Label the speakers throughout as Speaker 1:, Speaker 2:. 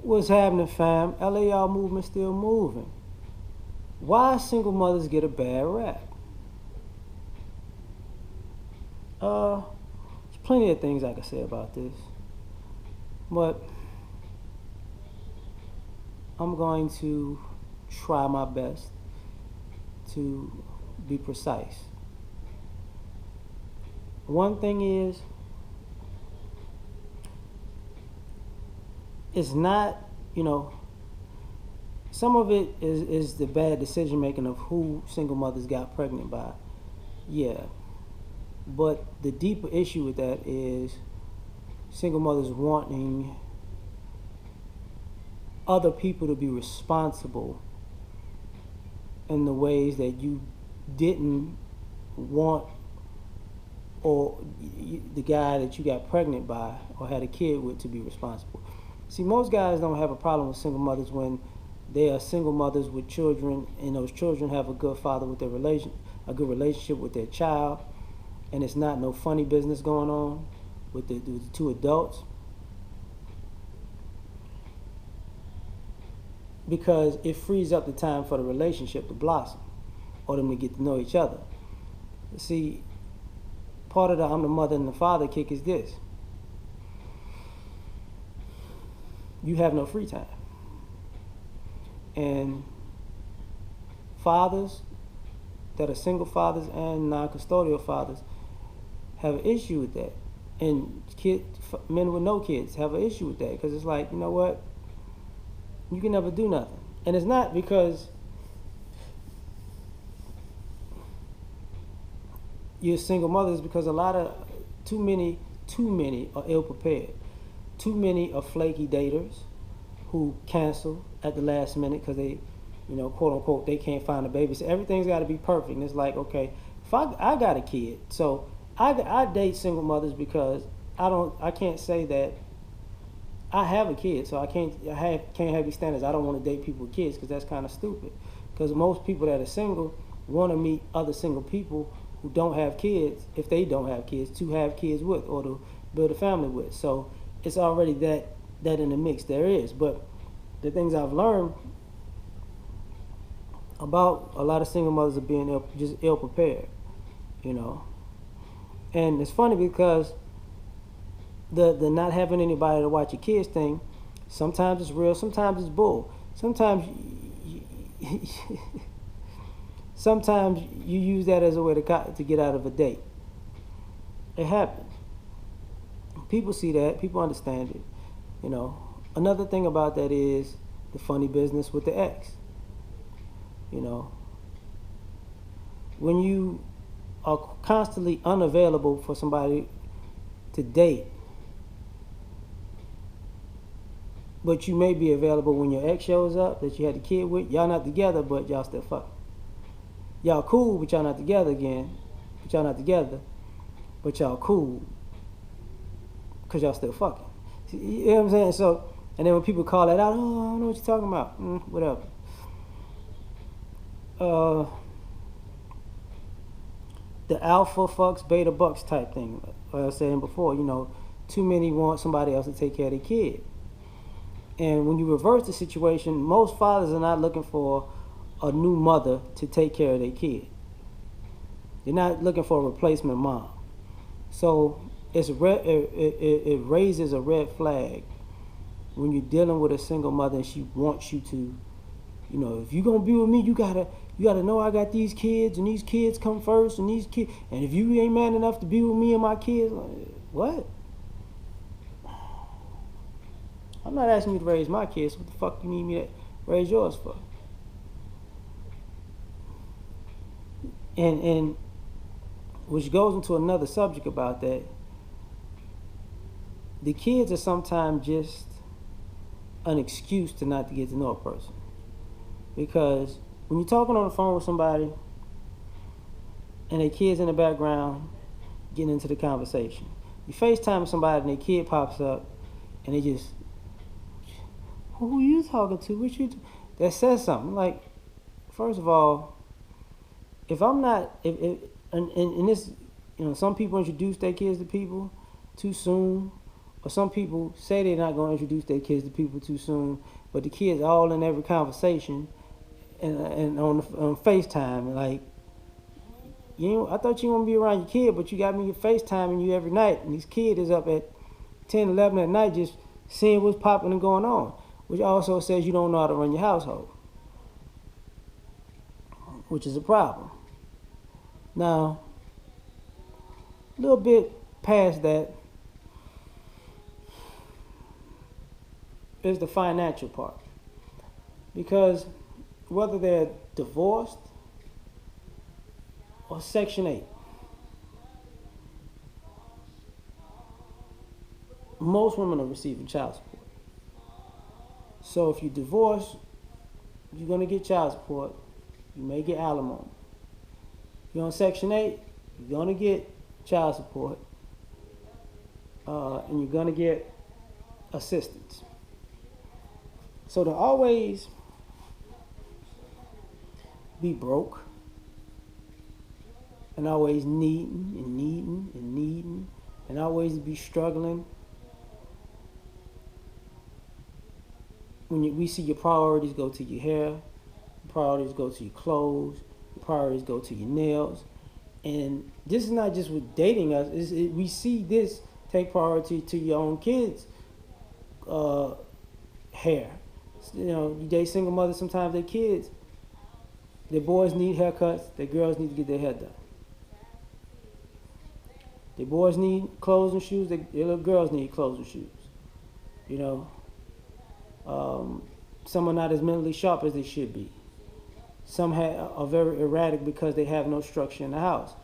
Speaker 1: What's happening, fam? L.A.R movement still moving. Why single mothers get a bad rap? There's plenty of things I could say about this, but I'm going to try my best to be precise. One thing is, it's not, some of it is the bad decision making of who single mothers got pregnant by. Yeah. But the deeper issue with that is single mothers wanting other people to be responsible in the ways that you didn't want, or the guy that you got pregnant by or had a kid with to be responsible. See, most guys don't have a problem with single mothers when they are single mothers with children, and those children have a good father with their a good relationship with their child, and it's not no funny business going on with the two adults. Because it frees up the time for the relationship to blossom, or them to get to know each other. See, part of the I'm the mother and the father kick is this: you have no free time. And fathers that are single fathers and non-custodial fathers have an issue with that. And men with no kids have an issue with that, because it's like, you know what? You can never do nothing. And it's not because you're single mothers, because too many are ill prepared. Too many are flaky daters who cancel at the last minute because they, quote unquote, they can't find a baby. So everything's got to be perfect. And it's like, okay, if I got a kid, so I date single mothers because I can't say that I have a kid, so I can't have these standards. I don't want to date people with kids, because that's kind of stupid. Because most people that are single want to meet other single people who don't have kids, if they don't have kids, to have kids with, or to build a family with. So it's already that in the mix. There is. But the things I've learned about a lot of single mothers are being just ill prepared, and it's funny because the not having anybody to watch your kids thing, sometimes it's real, sometimes it's bull. Sometimes sometimes you use that as a way to get out of a date. It happens. People see that. People understand it. Another thing about that is the funny business with the ex. When you are constantly unavailable for somebody to date, but you may be available when your ex shows up that you had a kid with. Y'all not together, but y'all still fucking. Y'all cool, but y'all not together again. But y'all not together, but y'all cool, because y'all still fucking. You know what I'm saying? So, and then when people call that out, oh, I don't know what you're talking about. Whatever. The alpha fucks beta bucks type thing. Like I was saying before, too many want somebody else to take care of their kid. And when you reverse the situation, most fathers are not looking for a new mother to take care of their kid. They're not looking for a replacement mom. So it raises a red flag when you're dealing with a single mother and she wants you to, if you're gonna be with me, you gotta know I got these kids, and these kids come first, and and if you ain't man enough to be with me and my kids, what? I'm not asking you to raise my kids. What the fuck you need me to raise yours for? And which goes into another subject about that. The kids are sometimes just an excuse to not to get to know a person. Because when you're talking on the phone with somebody and their kid's in the background getting into the conversation, you FaceTime somebody and their kid pops up and they just, who are you talking to? What you? That says something. Like, first of all, if I'm not, and this, some people introduce their kids to people too soon, or some people say they're not going to introduce their kids to people too soon, but the kids all in every conversation and on FaceTime. Like, I thought you want to be around your kid, but you got me FaceTiming you every night, and this kid is up at 10, 11 at night just seeing what's popping and going on, which also says you don't know how to run your household, which is a problem. Now, a little bit past that is the financial part. Because whether they're divorced or Section 8, most women are receiving child support. So if you divorce, you're going to get child support. You may get alimony. If you're on Section 8, you're going to get child support. And you're going to get assistance. So to always be broke and always needing and always be struggling, when we see your priorities go to your hair, your priorities go to your clothes, your priorities go to your nails. And this is not just with dating us. We see this take priority to your own kids' hair. You date single mothers, sometimes their kids, their boys need haircuts, their girls need to get their hair done. Their boys need clothes and shoes, their little girls need clothes and shoes. Some are not as mentally sharp as they should be. Some are very erratic because they have no structure in the house.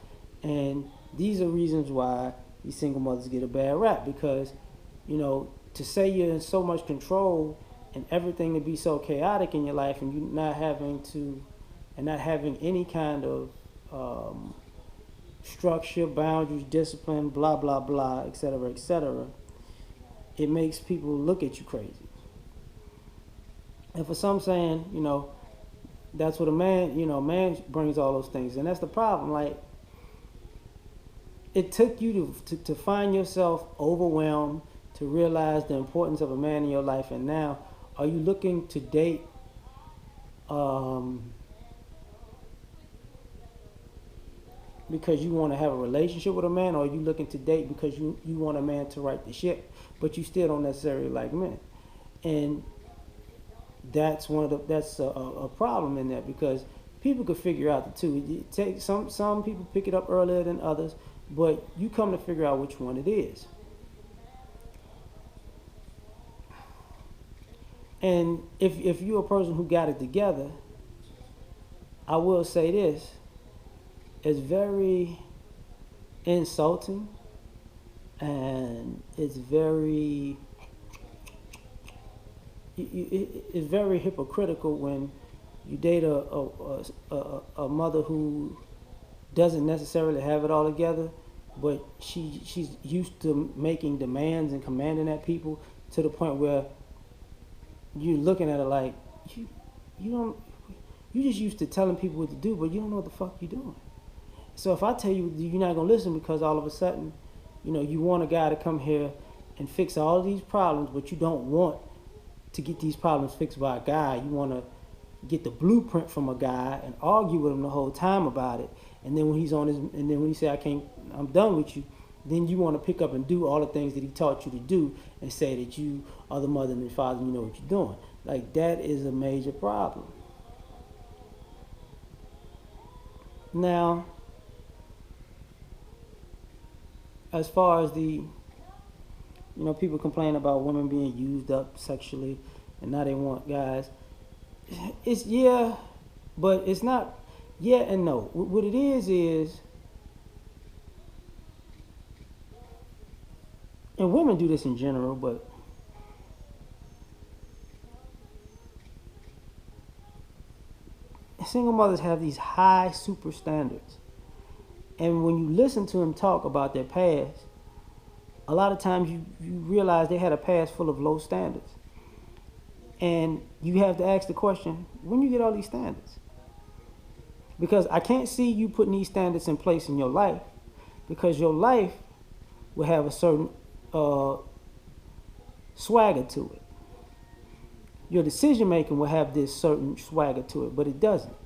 Speaker 1: And these are reasons why these single mothers get a bad rap, because, to say you're in so much control and everything to be so chaotic in your life, and you not having any kind of structure, boundaries, discipline, blah, blah, blah, etc., it makes people look at you crazy. And for some saying, that's what a man brings all those things. And that's the problem. Like, it took you to find yourself overwhelmed to realize the importance of a man in your life. And now, are you looking to date because you want to have a relationship with a man, or are you looking to date because you want a man to right the ship, but you still don't necessarily like men? And that's a problem in that, because people could figure out the two. Some people pick it up earlier than others, but you come to figure out which one it is. And if you're a person who got it together, I will say this: it's very insulting, and it's very hypocritical when you date a mother who doesn't necessarily have it all together, but she's used to making demands and commanding at people to the point where you're looking at her like you just used to telling people what to do, but you don't know what the fuck you're doing. So if I tell you, you're not gonna listen because all of a sudden, you want a guy to come here and fix all of these problems, but you don't want to get these problems fixed by a guy. You want to get the blueprint from a guy and argue with him the whole time about it. And then when he say I'm done with you, then you want to pick up and do all the things that he taught you to do and say that you are the mother and the father and you know what you're doing. Like, that is a major problem. Now, as far as people complain about women being used up sexually and now they want guys, it's but it's not and no. What it is, and women do this in general, but single mothers have these high super standards. And when you listen to them talk about their past, a lot of times you realize they had a past full of low standards. And you have to ask the question, when you get all these standards? Because I can't see you putting these standards in place in your life, because your life will have a certain swagger to it. Your decision making will have this certain swagger to it, but it doesn't.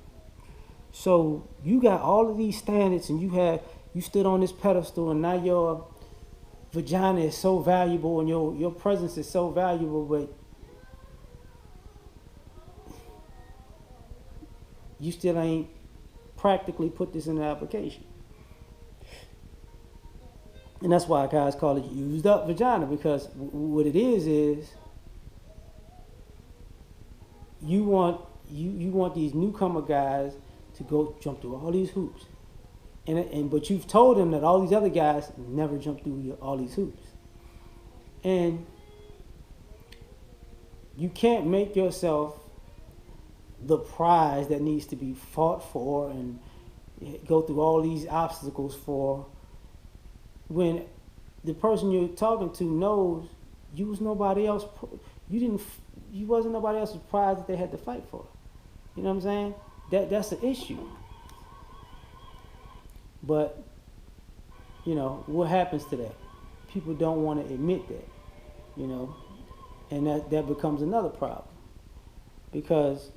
Speaker 1: So you got all of these standards, and you stood on this pedestal, and now your vagina is so valuable, and your presence is so valuable, but you still ain't practically put this in the application. And that's why guys call it used up vagina, because what it is you want these newcomer guys to go jump through all these hoops, but you've told them that all these other guys never jump through all these hoops, and you can't make yourself the prize that needs to be fought for and go through all these obstacles for, when the person you're talking to knows you was nobody else. You wasn't nobody else's prize that they had to fight for. You know what I'm saying? That's the issue. But what happens to that? People don't want to admit that. And that becomes another problem, because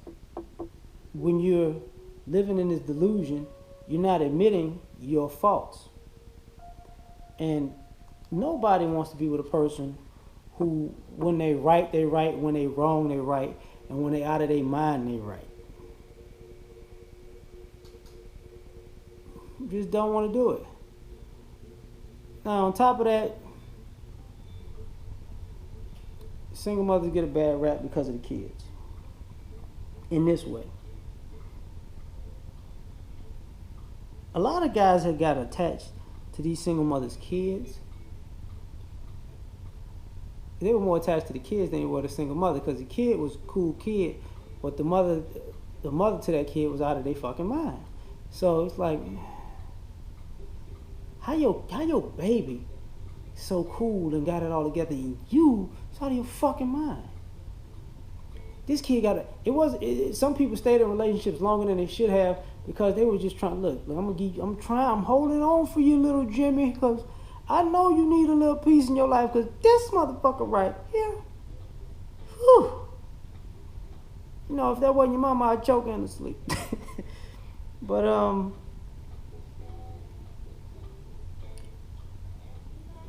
Speaker 1: when you're living in this delusion, you're not admitting your faults. And nobody wants to be with a person who, when they right, they right, when they wrong, they right, and when they out of their mind, they right. You just don't want to do it. Now, on top of that, single mothers get a bad rap because of the kids. In this way, a lot of guys have got attached to these single mothers' kids. They were more attached to the kids than they were to the single mother, because the kid was a cool kid, but the mother to that kid was out of their fucking mind. So it's like, how your baby so cool and got it all together, and you it's out of your fucking mind. This kid got it. Some people stayed in relationships longer than they should have, because they were just trying. Look, I'm holding on for you, little Jimmy, because I know you need a little peace in your life, because this motherfucker right here, whew. If that wasn't your mama, I'd choke in to sleep. But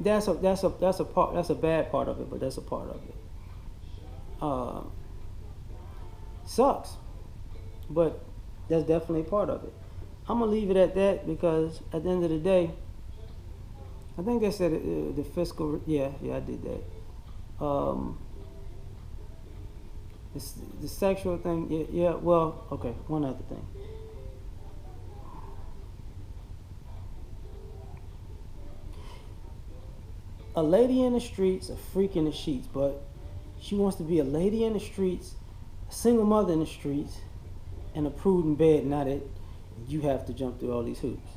Speaker 1: that's a bad part of it, but that's a part of it. Sucks, but that's definitely a part of it. I'm gonna leave it at that, because at the end of the day, I think they said the fiscal. Yeah, I did that. The sexual thing. Yeah. Well, okay. One other thing. A lady in the streets, a freak in the sheets, but she wants to be a lady in the streets, a single mother in the streets, and a prude in bed. Now that you have to jump through all these hoops,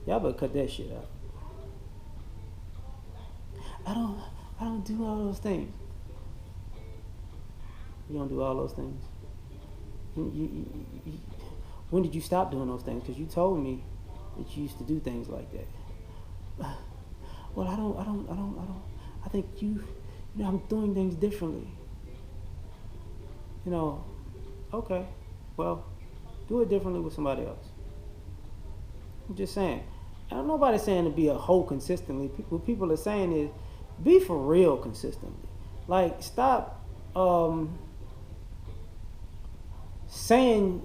Speaker 1: y'all better cut that shit out. I don't do all those things. You don't do all those things. When did you stop doing those things? Because you told me that you used to do things like that. Well, I don't. I think I'm doing things differently. Okay. Well, do it differently with somebody else. I'm just saying. And nobody's saying to be a hoe consistently. What people are saying is, be for real consistently. Like, stop saying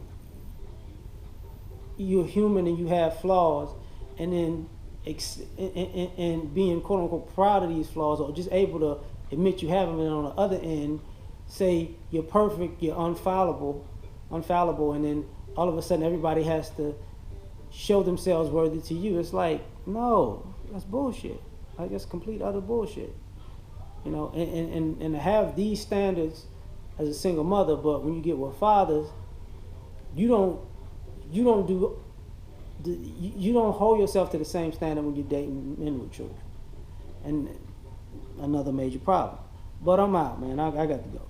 Speaker 1: you're human and you have flaws, and then and being quote unquote proud of these flaws, or just able to admit you have them, and on the other end say you're perfect, you're infallible, and then all of a sudden everybody has to show themselves worthy to you. It's like, no, that's bullshit. Like, that's complete utter bullshit. And to have these standards as a single mother, but when you get with fathers, you don't hold yourself to the same standard when you're dating men with children. And another major problem. But I'm out, man. I got to go.